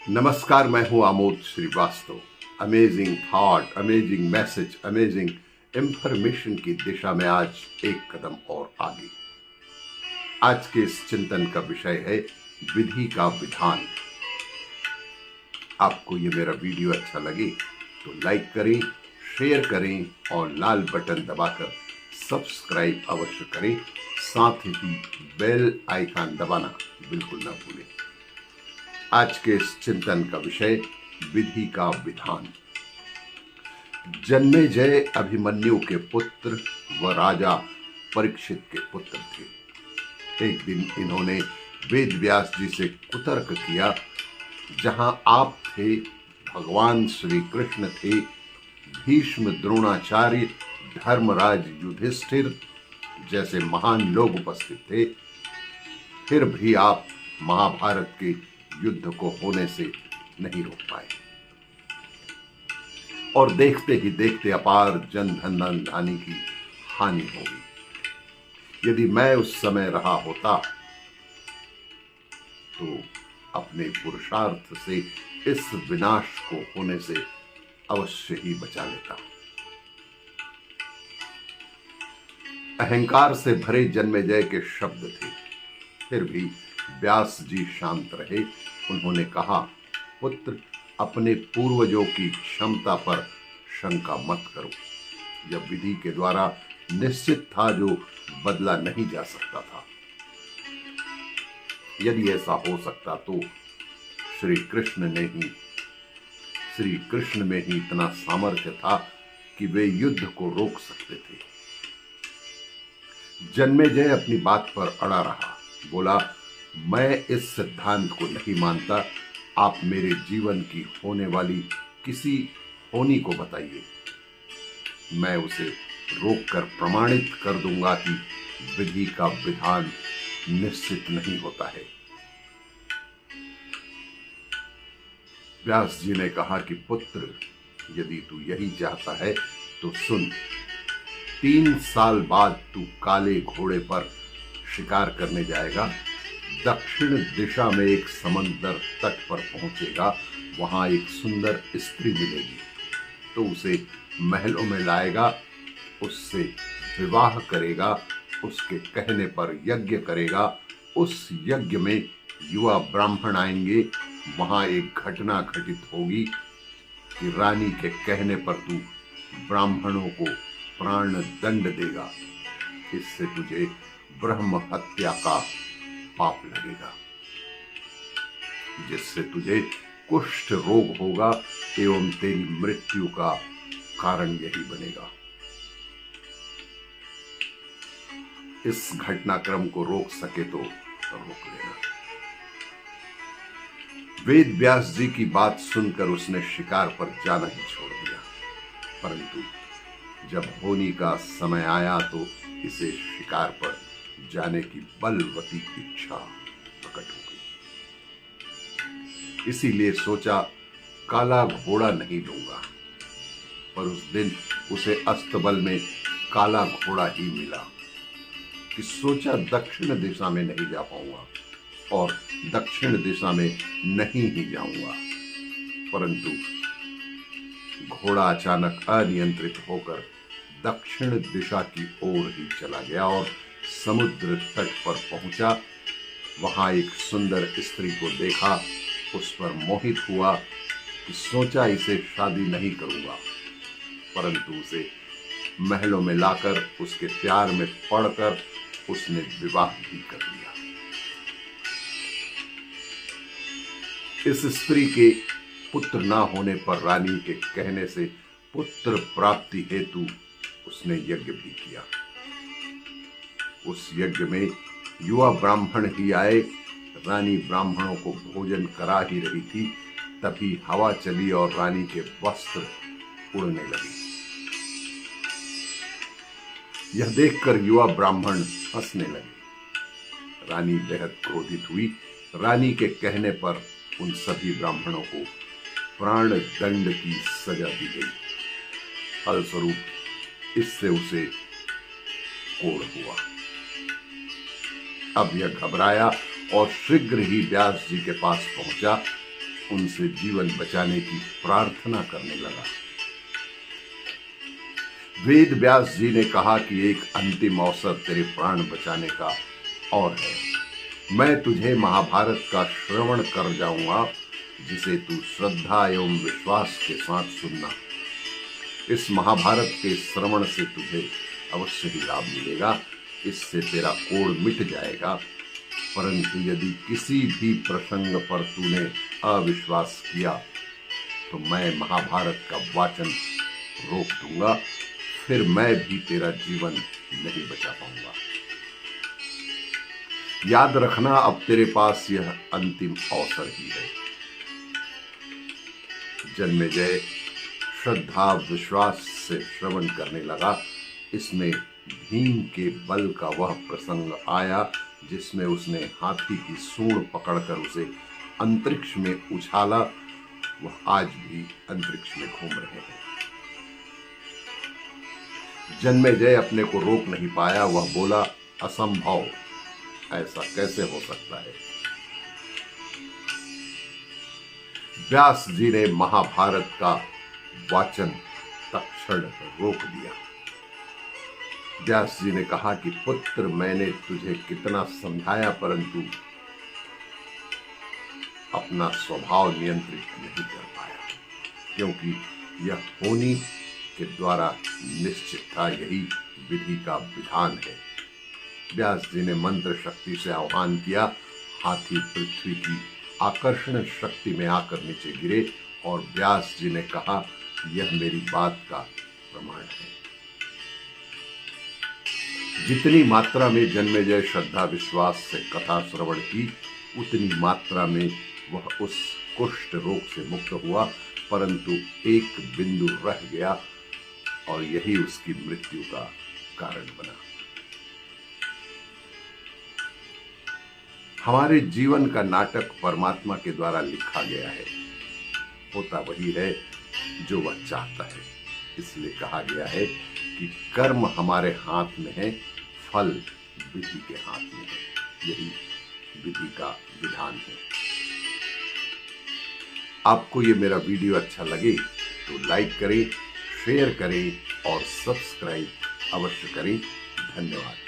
नमस्कार, मैं हूं Amod Srivastava. Amazing thought, amazing message, amazing information की दिशा में आज एक कदम और आगे। आज के इस चिंतन का विषय है विधि का विधान। आपको ये मेरा वीडियो अच्छा लगे तो लाइक करें, शेयर करें और लाल बटन दबाकर सब्सक्राइब अवश्य करें। साथ ही बेल आइकन दबाना बिल्कुल ना भूलें। आज के इस चिंतन का विषय विधि का विधान। जन्मेजय अभिमन्यु के पुत्र व राजा परीक्षित के पुत्र थे। एक दिन इन्होंने वेद व्यास जी से कुतर्क किया। जहां आप थे, भगवान श्री कृष्ण थे, भीष्म, द्रोणाचार्य, धर्मराज, युधिष्ठिर जैसे महान लोग उपस्थित थे, फिर भी आप महाभारत के युद्ध को होने से नहीं रोक पाए और देखते ही देखते अपार जन धन धानी की हानि हो गई। यदि मैं उस समय रहा होता तो अपने पुरुषार्थ से इस विनाश को होने से अवश्य ही बचा लेता। अहंकार से भरे जन्मेजय के शब्द थे, फिर भी व्यास जी शांत रहे। उन्होंने कहा, पुत्र, अपने पूर्वजों की क्षमता पर शंका मत करो। यह विधि के द्वारा निश्चित था जो बदला नहीं जा सकता था। यदि ऐसा हो सकता तो श्री कृष्ण में ही इतना सामर्थ्य था कि वे युद्ध को रोक सकते थे। जन्मेजय अपनी बात पर अड़ा रहा। बोला, मैं इस सिद्धांत को नहीं मानता। आप मेरे जीवन की होने वाली किसी होनी को बताइए, मैं उसे रोककर प्रमाणित कर दूंगा कि विधि का विधान निश्चित नहीं होता है। व्यास जी ने कहा कि पुत्र, यदि तू यही चाहता है तो सुन। 3 साल बाद तू काले घोड़े पर शिकार करने जाएगा। दक्षिण दिशा में एक समंदर तट पर पहुंचेगा। वहां एक सुंदर स्त्री मिलेगी तो उसे महलों में लाएगा, उससे विवाह करेगा, उसके कहने पर यज्ञ करेगा। उस यज्ञ में युवा ब्राह्मण आएंगे। वहां एक घटना घटित होगी कि रानी के कहने पर तू ब्राह्मणों को प्राण दंड देगा। इससे तुझे ब्रह्म हत्या का पाप लगेगा, जिससे तुझे कुष्ठ रोग होगा एवं तेरी मृत्यु का कारण यही बनेगा। इस घटनाक्रम को रोक सके तो रोक लेना। वेद व्यास जी की बात सुनकर उसने शिकार पर जाना ही छोड़ दिया। परंतु जब होनी का समय आया तो इसे शिकार पर जाने की बलवती इच्छा प्रकट हो गई। इसीलिए सोचा, काला घोड़ा नहीं लूंगा। पर उस दिन उसे अस्तबल में काला घोड़ा ही मिला कि सोचा दक्षिण दिशा में नहीं जा पाऊंगा और दक्षिण दिशा में नहीं ही जाऊंगा। परंतु घोड़ा अचानक अनियंत्रित होकर दक्षिण दिशा की ओर ही चला गया और समुद्र तट पर पहुंचा। वहां एक सुंदर स्त्री को देखा, उस पर मोहित हुआ कि सोचा इसे शादी नहीं करूंगा। परंतु उसे महलों में लाकर उसके प्यार में पड़कर उसने विवाह भी कर लिया। इस स्त्री के पुत्र ना होने पर रानी के कहने से पुत्र प्राप्ति हेतु उसने यज्ञ भी किया। उस यज्ञ में युवा ब्राह्मण ही आए। रानी ब्राह्मणों को भोजन करा ही रही थी, तभी हवा चली और रानी के वस्त्र उड़ने लगे। यह देखकर युवा ब्राह्मण हंसने लगे। रानी बेहद क्रोधित हुई। रानी के कहने पर उन सभी ब्राह्मणों को प्राण दंड की सजा दी गई। फलस्वरूप इससे उसे कोढ़ हुआ। अब यह घबराया और शीघ्र ही व्यास जी के पास पहुंचा। उनसे जीवन बचाने की प्रार्थना करने लगा। वेद व्यास जी ने कहा कि एक अंतिम अवसर तेरे प्राण बचाने का और है। मैं तुझे महाभारत का श्रवण कर जाऊंगा, जिसे तू श्रद्धा एवं विश्वास के साथ सुनना। इस महाभारत के श्रवण से तुझे अवश्य ही लाभ मिलेगा। इससे तेरा कोढ़ मिट जाएगा। परंतु यदि किसी भी प्रसंग पर तूने अविश्वास किया तो मैं महाभारत का वाचन रोक दूंगा, फिर मैं भी तेरा जीवन नहीं बचा पाऊंगा। याद रखना, अब तेरे पास यह अंतिम अवसर ही है। जन्मेजय श्रद्धा विश्वास से श्रवण करने लगा। इसमें भीम के बल का वह प्रसंग आया जिसमें उसने हाथी की सूंड पकड़कर उसे अंतरिक्ष में उछाला। वह आज भी अंतरिक्ष में घूम रहे हैं। जन्मेजय अपने को रोक नहीं पाया। वह बोला, असंभव, ऐसा कैसे हो सकता है। व्यास जी ने महाभारत का वाचन तत्क्षण रोक दिया। व्यास जी ने कहा कि पुत्र, मैंने तुझे कितना समझाया परंतु अपना स्वभाव नियंत्रित नहीं कर पाया, क्योंकि यह होनी के द्वारा निश्चित था। यही विधि का विधान है। व्यास जी ने मंत्र शक्ति से आह्वान किया। हाथी पृथ्वी की आकर्षण शक्ति में आकर नीचे गिरे और व्यास जी ने कहा, यह मेरी बात का प्रमाण है। जितनी मात्रा में जन्मेजय श्रद्धा विश्वास से कथा श्रवण की, उतनी मात्रा में वह उस कुष्ठ रोग से मुक्त हुआ, परंतु एक बिंदु रह गया और यही उसकी मृत्यु का कारण बना। हमारे जीवन का नाटक परमात्मा के द्वारा लिखा गया है। होता वही है जो वह चाहता है। इसलिए कहा गया है कि कर्म हमारे हाथ में है, फल विधि के हाथ में है। यही विधि का विधान है। आपको ये मेरा वीडियो अच्छा लगे तो लाइक करें, शेयर करें और सब्सक्राइब अवश्य करें। धन्यवाद।